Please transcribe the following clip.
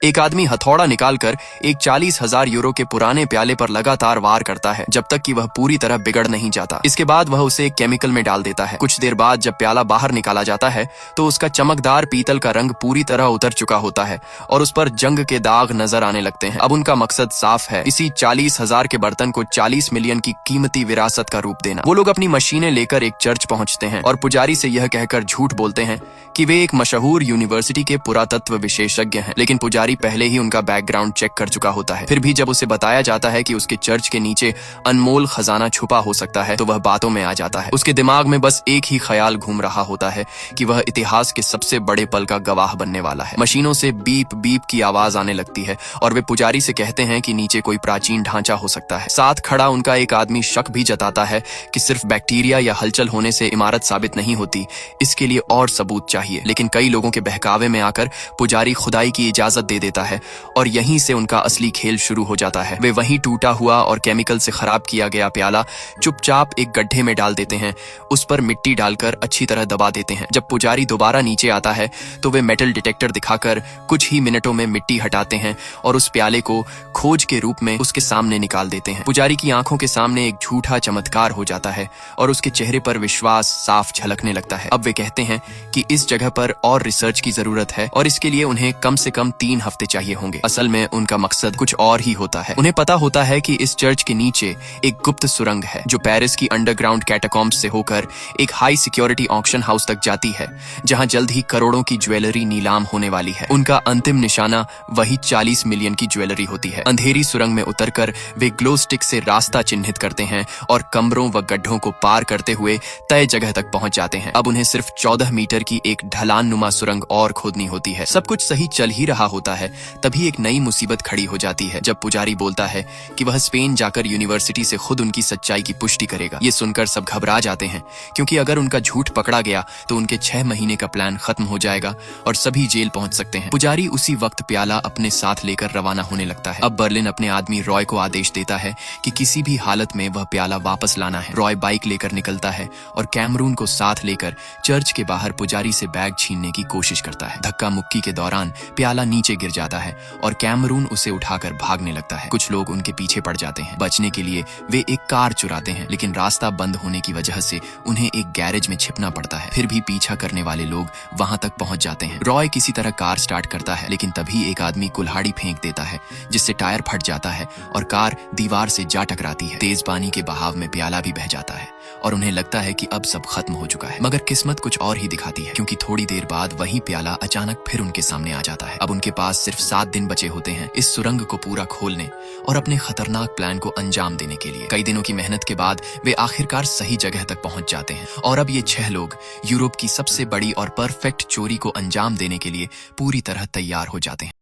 एक आदमी हथौड़ा निकालकर एक 40,000 यूरो के पुराने प्याले पर लगातार वार करता है जब तक कि वह पूरी तरह बिगड़ नहीं जाता। इसके बाद वह उसे एक केमिकल में डाल देता है। कुछ देर बाद जब प्याला बाहर निकाला जाता है तो उसका चमकदार पीतल का रंग पूरी तरह उतर चुका होता है और उस पर जंग के दाग नजर आने लगते हैं। अब उनका मकसद साफ है, इसी 40,000 के बर्तन को 40 मिलियन की कीमती विरासत का रूप देना। वो लोग अपनी मशीनें लेकर एक चर्च पहुंचते हैं और पुजारी से यह कहकर झूठ बोलते हैं कि वे एक मशहूर यूनिवर्सिटी के पुरातत्व विशेषज्ञ हैं, लेकिन पुजारी पहले ही उनका बैकग्राउंड चेक कर चुका होता है। फिर भी जब उसे बताया जाता है कि उसके चर्च के नीचे अनमोल खजाना छुपा हो सकता है तो वह बातों में आ जाता है। उसके दिमाग में बस एक ही ख्याल घूम रहा होता है कि वह इतिहास के सबसे बड़े पल का गवाह बनने वाला है। मशीनों से बीप बीप की आवाज आने लगती है और वे पुजारी से कहते हैं कि नीचे कोई प्राचीन ढांचा हो सकता है। साथ खड़ा उनका एक आदमी शक भी जताता है कि सिर्फ बैक्टीरिया या हलचल होने से इमारत साबित नहीं होती, इसके लिए और सबूत चाहिए। लेकिन कई लोगों के बहकावे में आकर पुजारी खुदाई की इजाजत दे देता है और यहीं से उनका असली खेल शुरू हो जाता है। वे वहीं टूटा हुआ और केमिकल से खराब किया गया प्याला चुपचाप एक गड्ढे में डाल देते हैं, उस पर मिट्टी डालकर अच्छी तरह दबा देते हैं। जब पुजारी दोबारा नीचे आता है तो वे मेटल डिटेक्टर दिखाकर कुछ ही मिनटों में मिट्टी हटाते हैं और उस प्याले को खोज के रूप में उसके सामने निकाल देते हैं। पुजारी की आंखों के सामने एक झूठा चमत्कार हो जाता है और उसके चेहरे पर विश्वास साफ झलकने लगता है। अब वे कहते हैं कि इस जगह पर और रिसर्च की जरूरत है और इसके लिए उन्हें कम से कम 3 हफ्ते चाहिए होंगे। असल में उनका मकसद कुछ और ही होता है। उन्हें पता होता है कि इस चर्च के नीचे एक गुप्त सुरंग है जो पेरिस की अंडरग्राउंड कैटाकॉम्ब्स से होकर एक हाई सिक्योरिटी ऑक्शन हाउस तक जाती है, जहां जल्द ही करोड़ों की ज्वेलरी नीलाम होने वाली है। उनका अंतिम निशाना वही 40 मिलियन की ज्वेलरी होती है। अंधेरी सुरंग में उतरकर वे ग्लो स्टिक से रास्ता चिन्हित करते हैं और कमरों व गड्ढों को पार करते हुए तय जगह तक पहुंच जाते हैं। अब उन्हें सिर्फ 14 मीटर की एक ढलान नुमा सुरंग और खोदनी होती है। सब कुछ सही चल ही रहा होता है, तभी एक नई मुसीबत खड़ी हो जाती है जब पुजारी बोलता है कि वह स्पेन जाकर यूनिवर्सिटी से खुद उनकी सच्चाई की पुष्टि करेगा। ये सुनकर सब घबरा जाते हैं क्योंकि अगर उनका झूठ पकड़ा गया तो उनके 6 महीने का प्लान खत्म हो जाएगा और सभी जेल पहुंच सकते हैं। पुजारी उसी वक्त प्याला अपने साथ लेकर रवाना होने लगता है। अब बर्लिन अपने आदमी रॉय को आदेश देता है कि किसी भी हालत में वह प्याला वापस लाना है। रॉय बाइक लेकर निकलता है और कैमरून को साथ लेकर चर्च के बाहर पुजारी से बैग छीनने की कोशिश करता है। धक्का मुक्की के दौरान प्याला नीचे गिर जाता है और कैमरून उसे उठाकर भागने लगता है। कुछ लोग उनके पीछे पड़ जाते हैं। बचने के लिए वे एक कार चुराते हैं, लेकिन रास्ता बंद होने की वजह से उन्हें एक गैरेज में छिपना पड़ता है। फिर भी पीछा करने वाले लोग वहां तक पहुंच जाते हैं। रॉय किसी तरह कार स्टार्ट करता है, लेकिन तभी एक आदमी कुल्हाड़ी फेंक देता है जिससे टायर फट जाता है और कार दीवार से जा टकराती है। तेज पानी के बहाव में प्याला भी बह जाता है और उन्हें लगता है कि अब सब खत्म हो चुका है। मगर किस्मत कुछ और ही दिखाती है, क्योंकि थोड़ी देर बाद वही प्याला अचानक फिर उनके सामने आ जाता है। अब उनके पास सिर्फ 7 दिन बचे होते हैं इस सुरंग को पूरा खोलने और अपने खतरनाक प्लान को अंजाम देने के लिए। कई दिनों की मेहनत के बाद वे आखिरकार सही जगह तक पहुंच जाते हैं और अब ये 6 लोग यूरोप की सबसे बड़ी और परफेक्ट चोरी को अंजाम देने के लिए पूरी तरह तैयार हो जाते हैं।